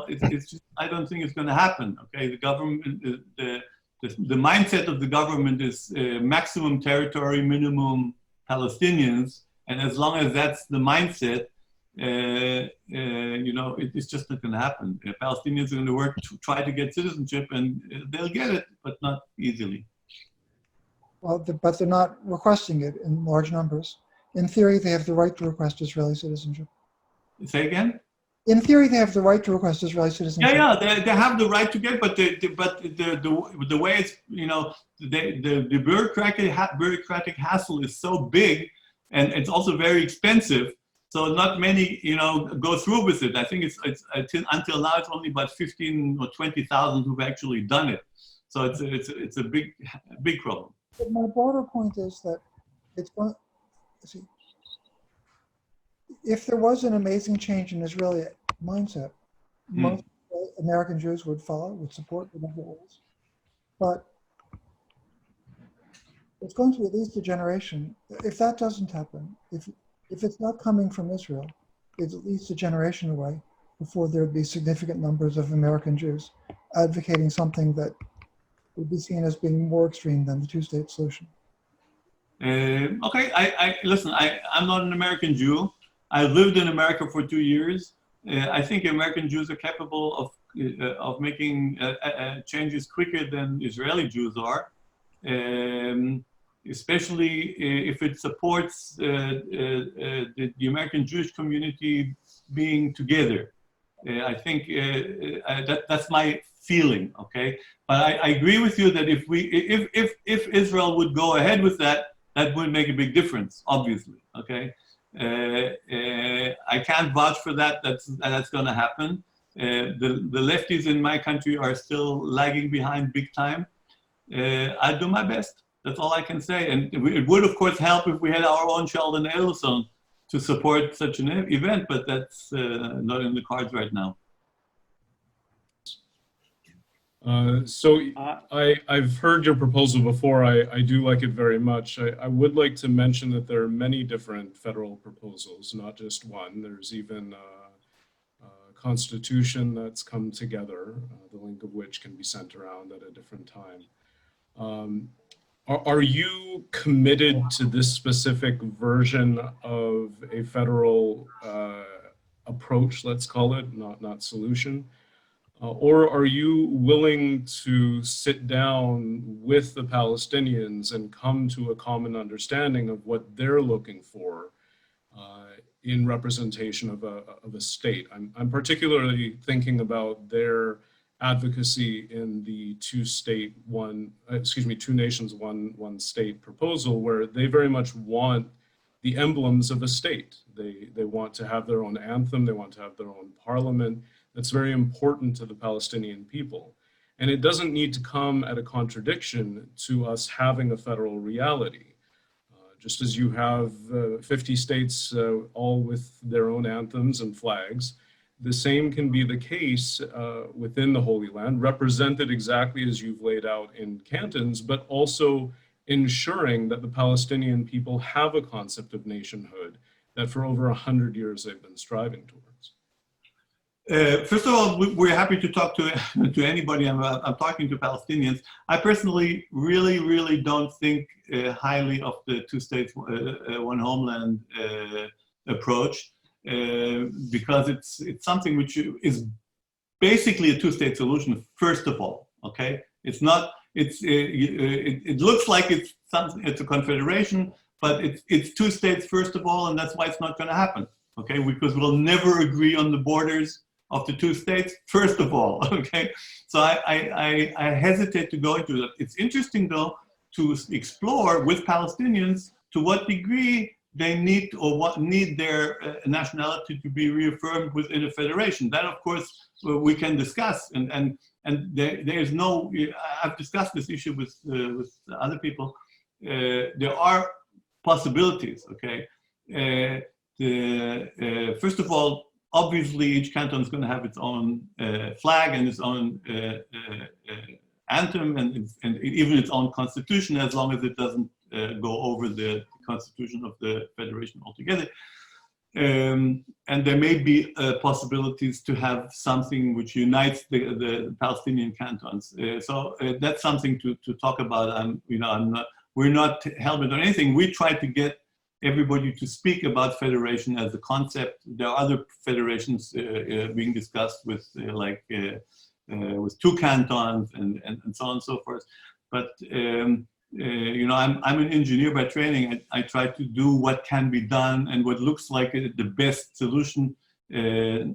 it's just, I don't think it's going to happen, okay? The government, the mindset of the government is maximum territory, minimum Palestinians, and as long as that's the mindset, it's just not going to happen. Palestinians are going to work to try to get citizenship, and they'll get it, but not easily. Well, but they're not requesting it in large numbers. In theory, they have the right to request Israeli citizenship. Say again? In theory, they have the right to request Israeli citizenship. Yeah, they have the right to get, but the way it's, the bureaucratic hassle is so big, and it's also very expensive. So not many, go through with it. I think it's until now it's only about 15 or 20,000 who've actually done it. So it's a big problem. But my broader point is that it's going. See, if there was an amazing change in Israeli mindset, most American Jews would follow, would support whatever it was. But it's going to be at least a generation. If that doesn't happen, if If it's not coming from Israel, it's at least a generation away before there would be significant numbers of American Jews advocating something that would be seen as being more extreme than the two-state solution. Okay, listen, I'm not an American Jew. I lived in America for 2 years. I think American Jews are capable of making changes quicker than Israeli Jews are, especially if it supports the American Jewish community being together. I think that's my feeling. Okay, but I agree with you that if Israel would go ahead with that, that would make a big difference, obviously. Okay, I can't vouch for that. That's going to happen. The lefties in my country are still lagging behind big time. I do my best. That's all I can say. And it would, of course, help if we had our own Sheldon Adelson to support such an event, but that's not in the cards right now. I've heard your proposal before. I do like it very much. I would like to mention that there are many different federal proposals, not just one. There's even a constitution that's come together, the link of which can be sent around at a different time. Are you committed to this specific version of a federal approach, let's call it, not solution? Or are you willing to sit down with the Palestinians and come to a common understanding of what they're looking for in representation of a state? I'm particularly thinking about their advocacy in the two nations, one state proposal, where they very much want the emblems of a state. They want to have their own anthem, they want to have their own parliament. That's very important to the Palestinian people. And it doesn't need to come at a contradiction to us having a federal reality. Just as you have 50 states all with their own anthems and flags, the same can be the case within the Holy Land, represented exactly as you've laid out in cantons, but also ensuring that the Palestinian people have a concept of nationhood that for over 100 years they've been striving towards. First of all, we're happy to talk to anybody. I'm talking to Palestinians. I personally really don't think highly of the two states, one homeland approach, because it's something which is basically a two-state solution. First of all, okay, it's not. It looks like it's a confederation, but it's two states first of all, and that's why it's not going to happen. Okay, because we'll never agree on the borders of the two states, first of all, okay? So I hesitate to go into that. It's interesting, though, to explore with Palestinians to what degree they need need their nationality to be reaffirmed within a federation. That, of course, we can discuss, and there is no. I've discussed this issue with other people. There are possibilities, okay? First of all, obviously, each canton is going to have its own flag and its own anthem and even its own constitution, as long as it doesn't go over the constitution of the federation altogether. And there may be possibilities to have something which unites the Palestinian cantons. So that's something to talk about. We're not hell-bent on anything. We try to get everybody to speak about federation as a concept. There are other federations being discussed with with two cantons and so on and so forth. But I'm an engineer by training. I try to do what can be done and what looks like the best solution.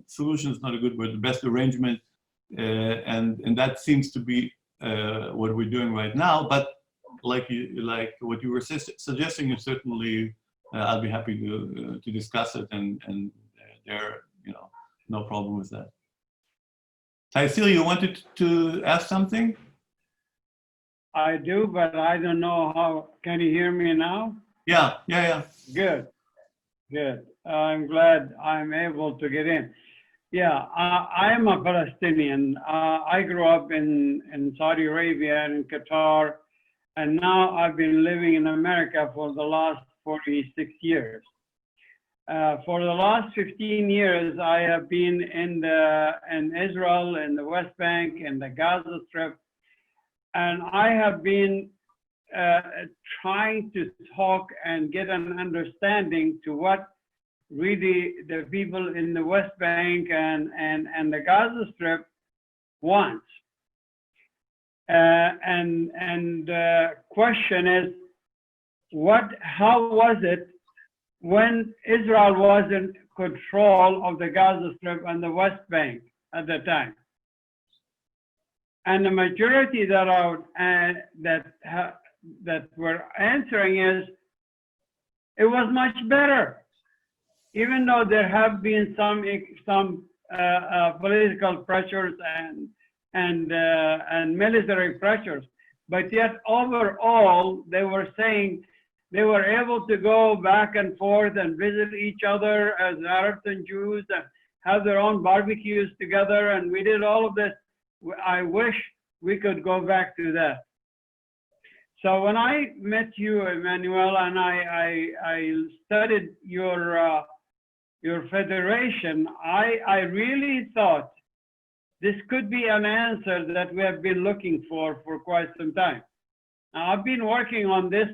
Solution is not a good word. The best arrangement, and that seems to be what we're doing right now. But like what you were suggesting, is certainly. I'll be happy to discuss it, and there, no problem with that. Taisili, you wanted to ask something? I do, but I don't know how. Can you hear me now? Yeah. Good. I'm glad I'm able to get in. Yeah, I am a Palestinian. I grew up in Saudi Arabia and in Qatar, and now I've been living in America for the last 46 years. For the last 15 years, I have been in Israel, in the West Bank, in the Gaza Strip, and I have been trying to talk and get an understanding to what really the people in the West Bank and the Gaza Strip want. And question is, how was it when Israel was in control of the Gaza Strip and the West Bank at the time? And the majority that were answering is, it was much better, even though there have been some political pressures and military pressures, but yet overall they were saying they were able to go back and forth and visit each other as Arabs and Jews and have their own barbecues together, and we did all of this. I wish we could go back to that. So when I met you, Emanuel, and I studied your federation, I really thought this could be an answer that we have been looking for quite some time. Now, I've been working on this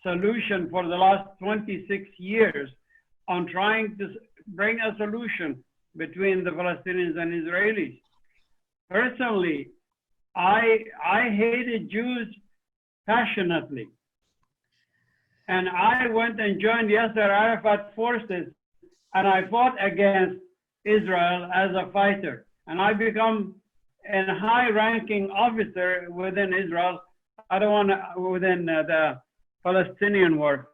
solution for the last 26 years on trying to bring a solution between the Palestinians and Israelis. Personally, I hated Jews passionately. And I went and joined Yasser Arafat forces, and I fought against Israel as a fighter. And I become a high-ranking officer within Israel. I don't want to, within the Palestinian work.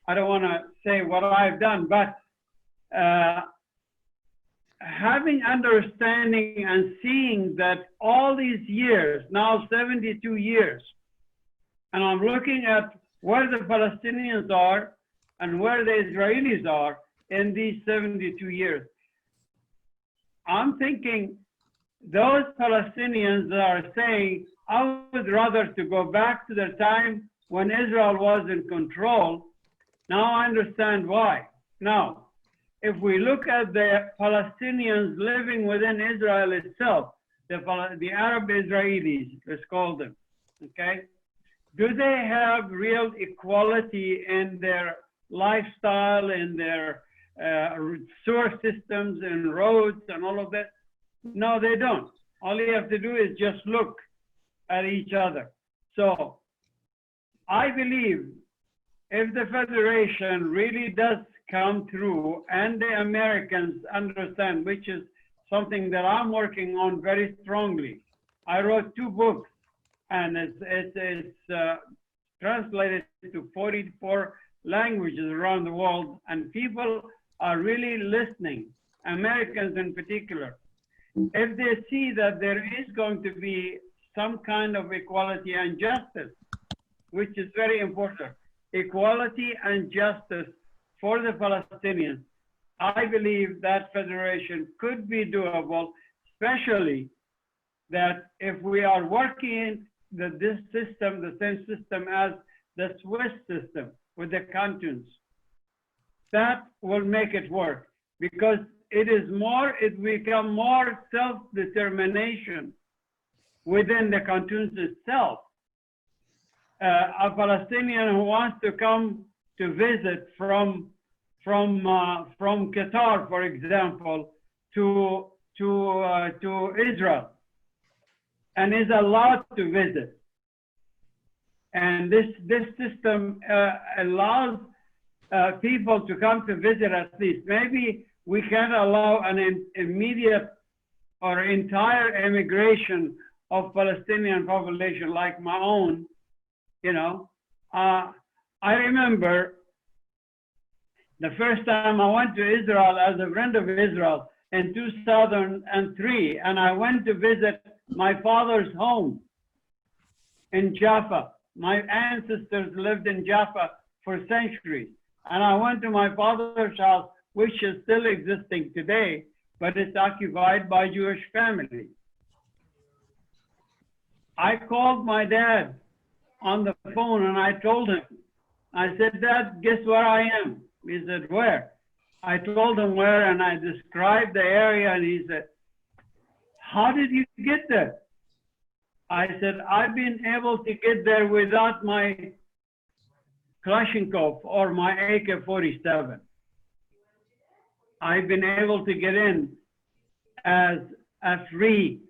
I don't want to say what I've done, but having understanding and seeing that all these years, now 72 years, and I'm looking at where the Palestinians are and where the Israelis are in these 72 years. I'm thinking those Palestinians that are saying, I would rather to go back to the time when Israel was in control. Now I understand why. Now, if we look at the Palestinians living within Israel itself, the Arab Israelis, let's call them, okay? Do they have real equality in their lifestyle, in their sewer systems and roads and all of that? No, they don't. All you have to do is just look at each other. So I believe if the Federation really does come through and the Americans understand, which is something that I'm working on very strongly. I wrote 2 books, and it's translated to 44 languages around the world, and people are really listening, Americans in particular. If they see that there is going to be some kind of equality and justice, which is very important, equality and justice for the Palestinians, I believe that federation could be doable, especially that if we are working this system, the same system as the Swiss system with the cantons, that will make it work, because it become more self-determination within the cantons itself. A Palestinian who wants to come to visit from Qatar, for example, to Israel, and is allowed to visit. And this system allows people to come to visit at least. Maybe we can't allow an immediate or entire immigration of Palestinian population like my own, you know. I remember the first time I went to Israel as a friend of Israel in 2003, and I went to visit my father's home in Jaffa. My ancestors lived in Jaffa for centuries. And I went to my father's house, which is still existing today, but it's occupied by Jewish families. I called my dad on the phone and I told him, I said, Dad, guess where I am? He said, where? I told him where, and I described the area, and he said, how did you get there? I said, I've been able to get there without my Kalashnikov or my AK-47. I've been able to get in as free,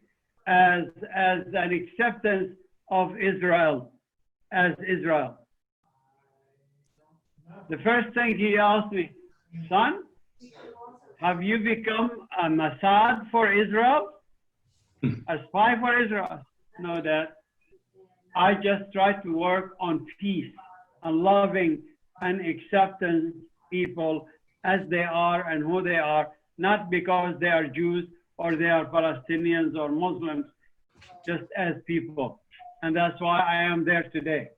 as an acceptance of Israel, as Israel. The first thing he asked me, son, have you become a Mossad for Israel? A spy for Israel? No, Dad. I just try to work on peace and loving and accepting people as they are and who they are, not because they are Jews or they are Palestinians or Muslims, just as people. And that's why I am there today.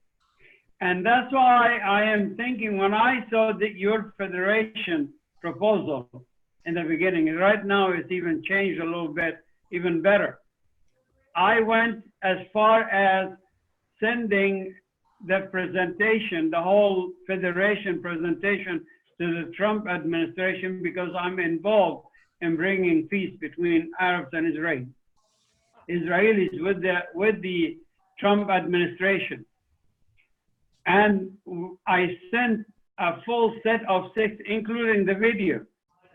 And that's why I am thinking, when I saw that your federation proposal in the beginning, right now it's even changed a little bit, even better. I went as far as sending the presentation, the whole federation presentation, to the Trump administration, because I'm involved in bringing peace between Arabs and Israelis with the Trump administration. And I sent a full set of 6, including the video.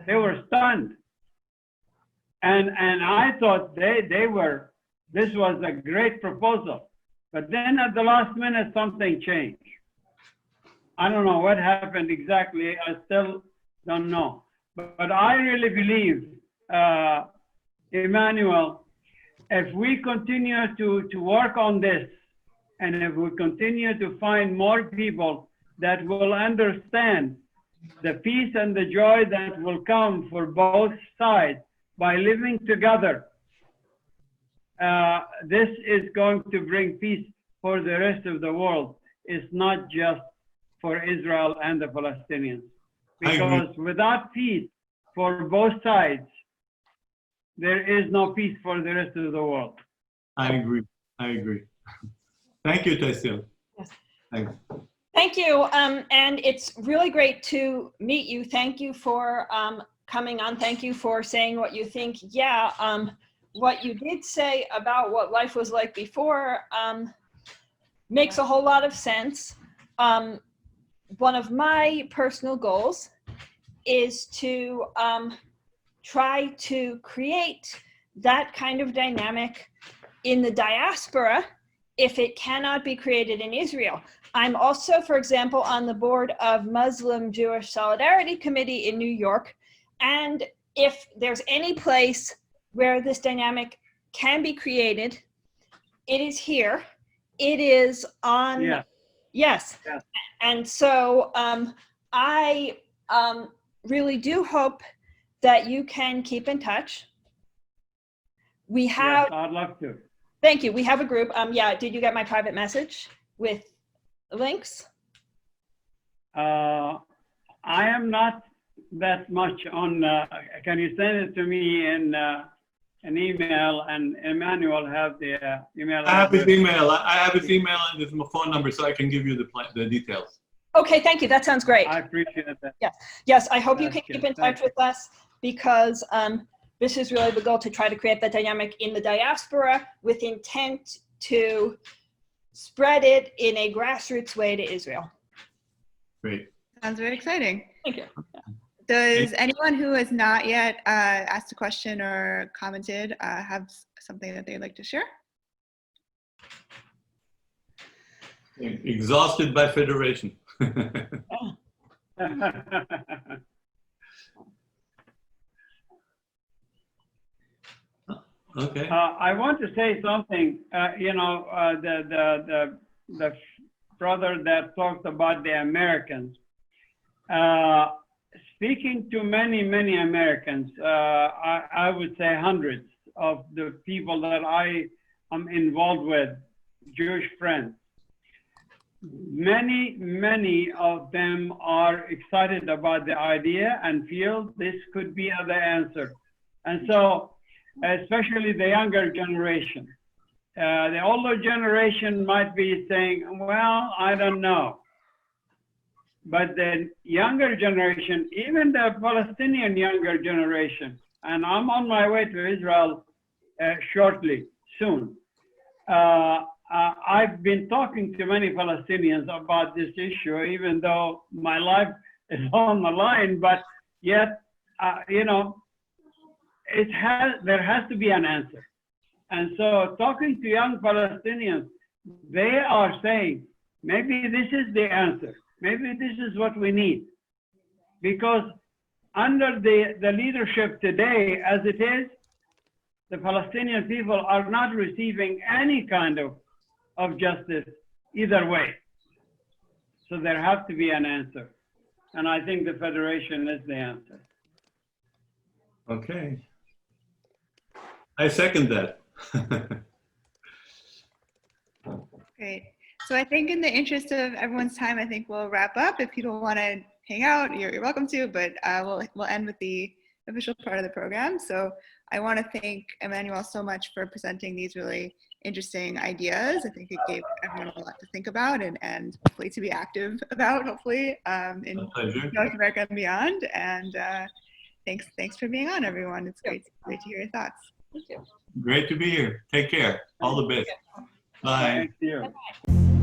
They were stunned. And I thought this was a great proposal. But then at the last minute, something changed. I don't know what happened exactly. I still don't know. But I really believe, Emanuel, if we continue to work on this, and if we continue to find more people that will understand the peace and the joy that will come for both sides by living together, this is going to bring peace for the rest of the world. It's not just for Israel and the Palestinians. Because without peace for both sides, there is no peace for the rest of the world. I agree. I agree. Thank you, Taisel. Yes. Thanks. Thank you. And it's really great to meet you. Thank you for coming on. Thank you for saying what you think. Yeah, what you did say about what life was like before makes a whole lot of sense. One of my personal goals is to try to create that kind of dynamic in the diaspora if it cannot be created in Israel. I'm also, for example, on the board of Muslim-Jewish Solidarity Committee in New York. And if there's any place where this dynamic can be created, it is here. It is on, yes. Yeah. And so I really do hope that you can keep in touch. We have, yes, I'd love to. Thank you. We have a group. Yeah, did you get my private message with links? I am not that much on, can you send it to me in an email, and Emanuel have the email? I have his email. I have his email and his phone number, so I can give you the details. Okay, thank you. That sounds great. I appreciate that. Yes, yes. I hope you can keep in touch with us, because this is really the goal, to try to create that dynamic in the diaspora with intent to spread it in a grassroots way to Israel. Great. Sounds very exciting. Thank you. Does anyone who has not yet asked a question or commented have something that they'd like to share? Exhausted by federation. Okay. I want to say something. You know, the brother that talked about the Americans. Speaking to many Americans, I would say hundreds of the people that I am involved with, Jewish friends. Many of them are excited about the idea and feel this could be the answer. And so, especially the younger generation. The older generation might be saying, well, I don't know. but the younger generation, even the Palestinian younger generation, and I'm on my way to Israel shortly, soon. I've been talking to many Palestinians about this issue, even though my life is on the line, but yet, you know, there has to be an answer. And so talking to young Palestinians, they are saying, maybe this is the answer. Maybe this is what we need. Because under the leadership today, as it is, the Palestinian people are not receiving any kind of justice either way. So there has to be an answer. And I think the Federation is the answer. Okay. I second that. Great. So I think in the interest of everyone's time, I think we'll wrap up. If people want to hang out, you're welcome to, but we'll end with the official part of the program. So I want to thank Emanuel so much for presenting these really interesting ideas. I think it gave everyone a lot to think about and hopefully to be active about, hopefully, in North America and beyond. And thanks for being on, everyone. It's great to hear your thoughts. Thank you. Great to be here. Take care. All the best. Bye. Thank you.